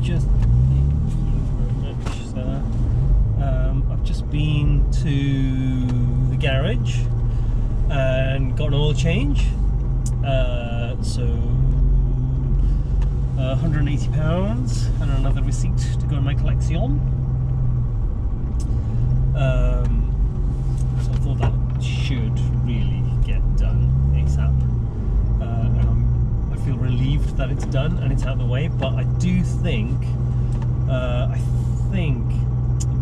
just I've just been to the garage and got an oil change. So £180 and another receipt to go in my collection. So I thought that should really get done ASAP. And I feel relieved that it's done and it's out of the way. But I do think,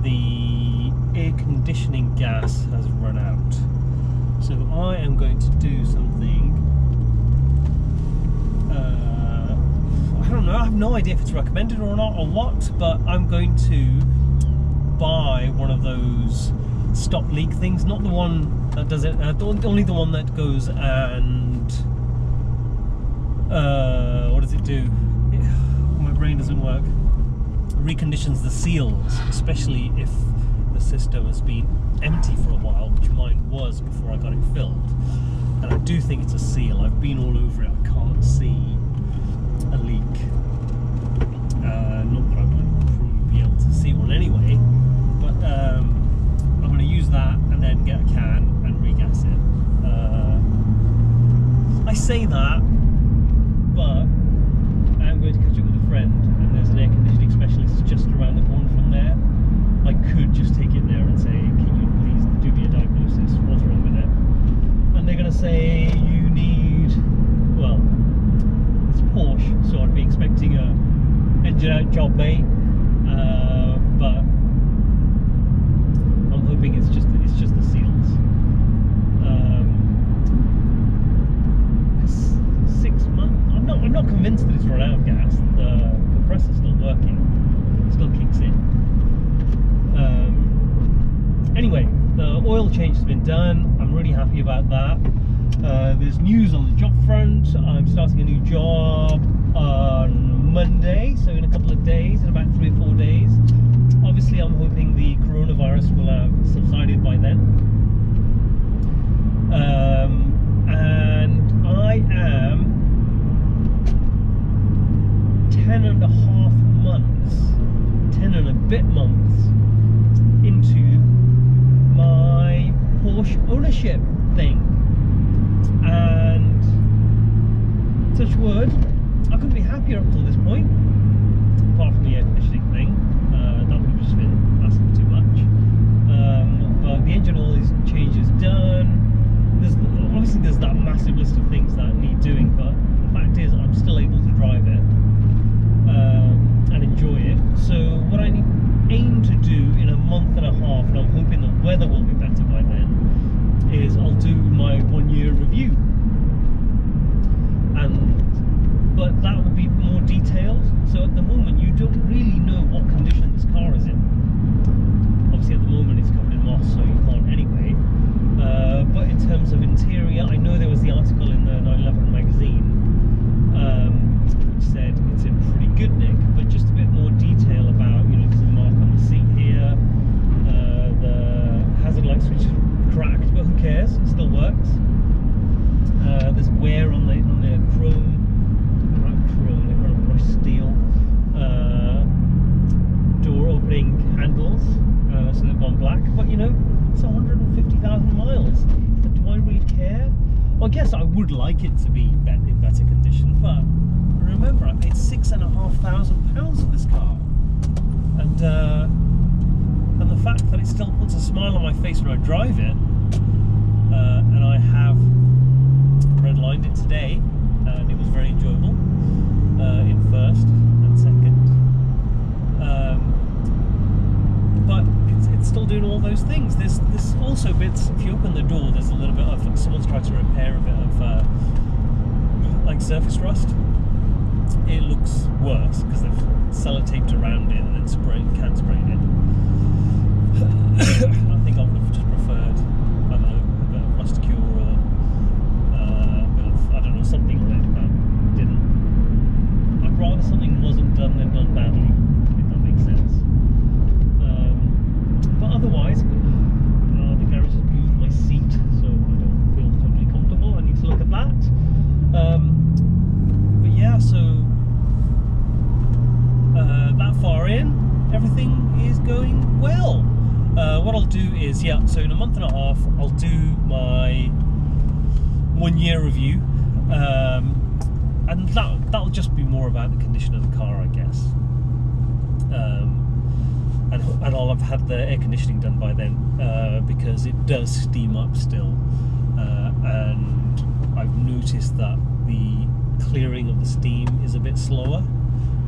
the air conditioning gas has run out. So I am going to do something. I don't know. I have no idea if it's recommended or not or what, but I'm going to buy one of those stop leak things. Not the one that does it. Only the one that goes and what does it do? My brain doesn't work. Reconditions the seals, especially if the system has been empty for a while, which mine was before I got it filled. And I do think it's a seal. I've been all over it. I can't see a leak. Not that I would probably be able to see one anyway, but I'm going to use that and then get a can and regas it. I say that, but I'm going to catch up with a friend, and there's an air conditioning specialist just around the corner from there. I could just take it there and say, can you please do me a diagnosis, what's wrong with it? And they're going to say, you need, well, it's Porsche, so I'd be expecting a engine out job, mate. But I'm hoping it's just the seals. 'Cause 6 months, I'm not convinced that it's run out of gas. The compressor's still working, still kicks in. Anyway, the oil change has been done. I'm really happy about that. There's news on the job front. I'm starting a new job on Monday, so in a couple of days, in about 3 or 4 days. Obviously, I'm hoping the coronavirus will have subsided by then. And I am 10 and a half months, 10 and a bit months into my Porsche ownership thing. And touch wood, I couldn't be happier up till this point, apart from the air conditioning thing. That would have just been asking too much. But the engine oil change is done. Obviously there's that massive list of things that need doing, but the fact is I'm still able to drive it and enjoy it. So what I aim to do in a month and a half, and I'm hoping the weather will be better by then, is I'll do my 1-year review. But that will be more detailed. So at the moment you don't really know what condition this car is in. Obviously at the moment it's covered in moss, so you can't anyway. But in terms of interior, I know there was the article in the 911 magazine which said it's in pretty good nick, but just a bit more detail about, you know, there's a mark on the seat here, the hazard light switch is cracked, but who cares, it still works. There's wear on the chrome, they're kind of brushed steel, door opening handles, so they've gone black, but you know, it's 150,000 miles, but do I really care? Well, I guess I would like it to be in better condition, but remember I paid £6,500 for this car, and the fact that it still puts a smile on my face when I drive it, and I have redlined it today, and it was very enjoyable in first and second, but it's still doing all those things. There's also bits, if you open the door, there's a little bit of, someone's tried to repair a bit of like surface rust. It looks worse because they've sellotaped around it and then can spray it in. I think I would have just preferred, I don't know, a bit of rust cure or a bit of, I don't know, something on it that didn't. I'd rather something wasn't done than done badly, if that makes sense. But otherwise, the garage has moved my seat, so I don't feel totally comfortable. I need to look at that. But yeah, so going well. What I'll do is, so in a month and a half, I'll do my 1 year review, and that'll just be more about the condition of the car, I guess. And I'll have had the air conditioning done by then, because it does steam up still, and I've noticed that the clearing of the steam is a bit slower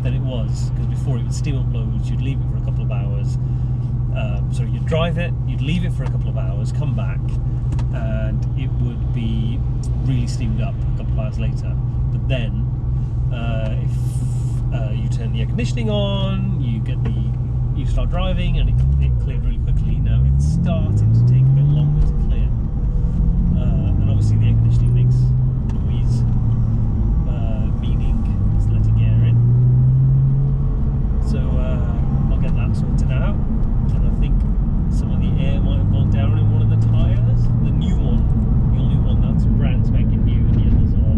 than it was, because before it would steam up loads, you'd leave it for a couple of hours, so you'd drive it, you'd leave it for a couple of hours, come back, and it would be really steamed up a couple of hours later. But then if you turn the air conditioning on, you start driving, and it cleared really quickly. Now it's starting to take a bit longer to clear, and obviously the air conditioning makes noise, meaning it's letting air in. So I'll get that sorted out, and I think some of the air might have gone down in one of the tyres. The new one, the only one that's brand spanking new, and the others are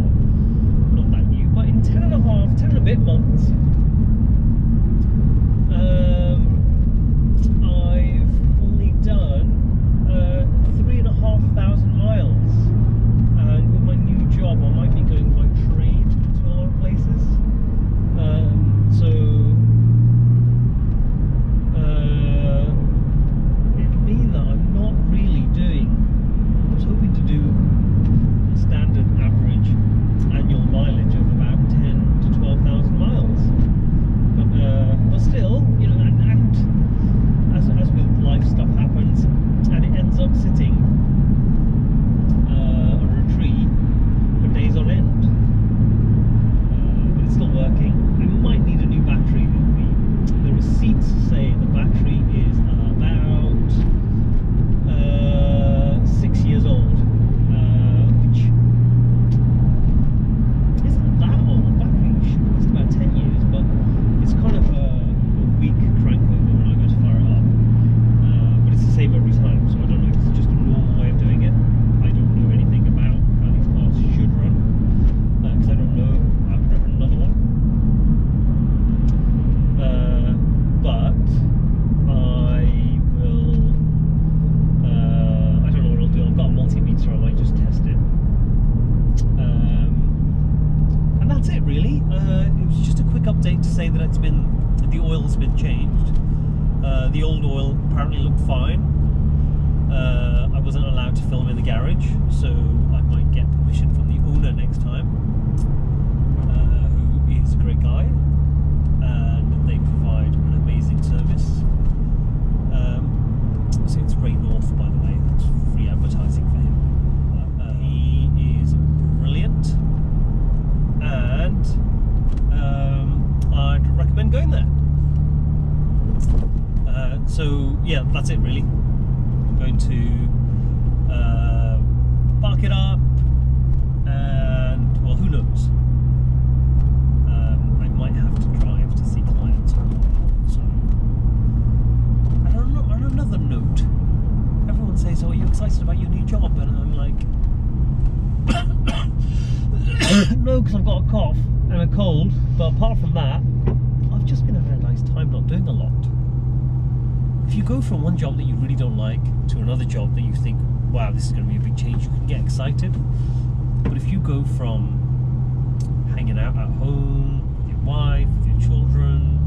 not that new. But in 10 and a bit months, I've only done 3,500 miles, and with my new job I might be going by train to a lot of places, so it means that I'm not really doing, I was hoping to do a standard average annual mileage of about 10 to 12,000 miles, but still, you know, and as with life, stuff happens, and it ends up sitting under a tree for days on end, but it's still working. I might need a new battery. The receipts say the battery is about 6 years old, which isn't that old. The battery should last about 10 years, but it's kind of a weak crank over when I go to fire it up. But it's the same every time, so I don't know if it's just a normal way of doing it. I don't know anything about how these cars should run, because I don't know. I've driven another one. But I will, I don't know what I'll do. I've got a multimeter, I might just test it. And that's it really. It was just a quick update to say that the oil has been changed. The old oil apparently looked fine. I wasn't allowed to film in the garage, so I might get permission from the owner next time, who is a great guy, and they provide an amazing service. So it's Ray North, by the way, that's free advertising for him. He is brilliant, and I'd recommend going there. So yeah, that's it really. I'm going to park it up, and well, who knows? I might have to drive to see clients or not. So I don't know. On another note, everyone says, "Oh, are you excited about your new job?" And I'm like, no, because I've got a cough and a cold. But apart from that, I've just been having a nice time not doing a lot. If you go from one job that you really don't like to another job that you think, wow, this is going to be a big change, you can get excited. But if you go from hanging out at home with your wife, with your children,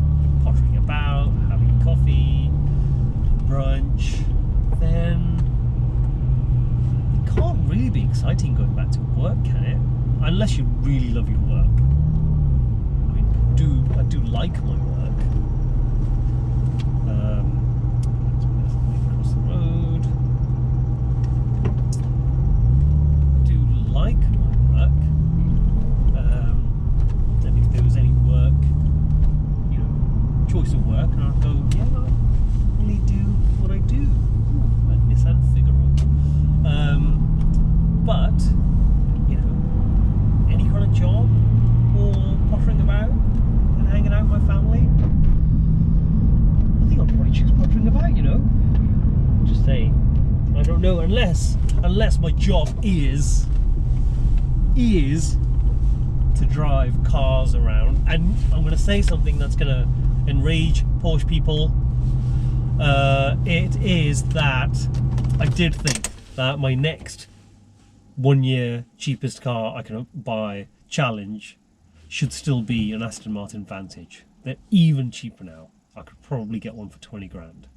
pottering about, having coffee, brunch, then it can't really be exciting going back to work, can it? Unless you really love your work. I mean, I do like my work. Across the road. I do like my work. And if there was any work, you know, choice of work, and I'd go, yeah, I really do what I do. Like Nissan Figaro. But you know, any kind of job or pottering about and hanging out with my family, I think I'll probably choose pottering about, you know. Just saying. I don't know, unless my job is to drive cars around, and I'm going to say something that's going to enrage Porsche people. It is that I did think that my next 1 year cheapest car I can buy challenge should still be an Aston Martin Vantage. They're even cheaper now. I could probably get one for 20 grand.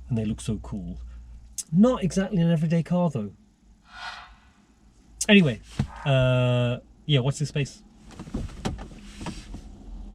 And they look so cool. Not exactly an everyday car though. Anyway, yeah, watch this space.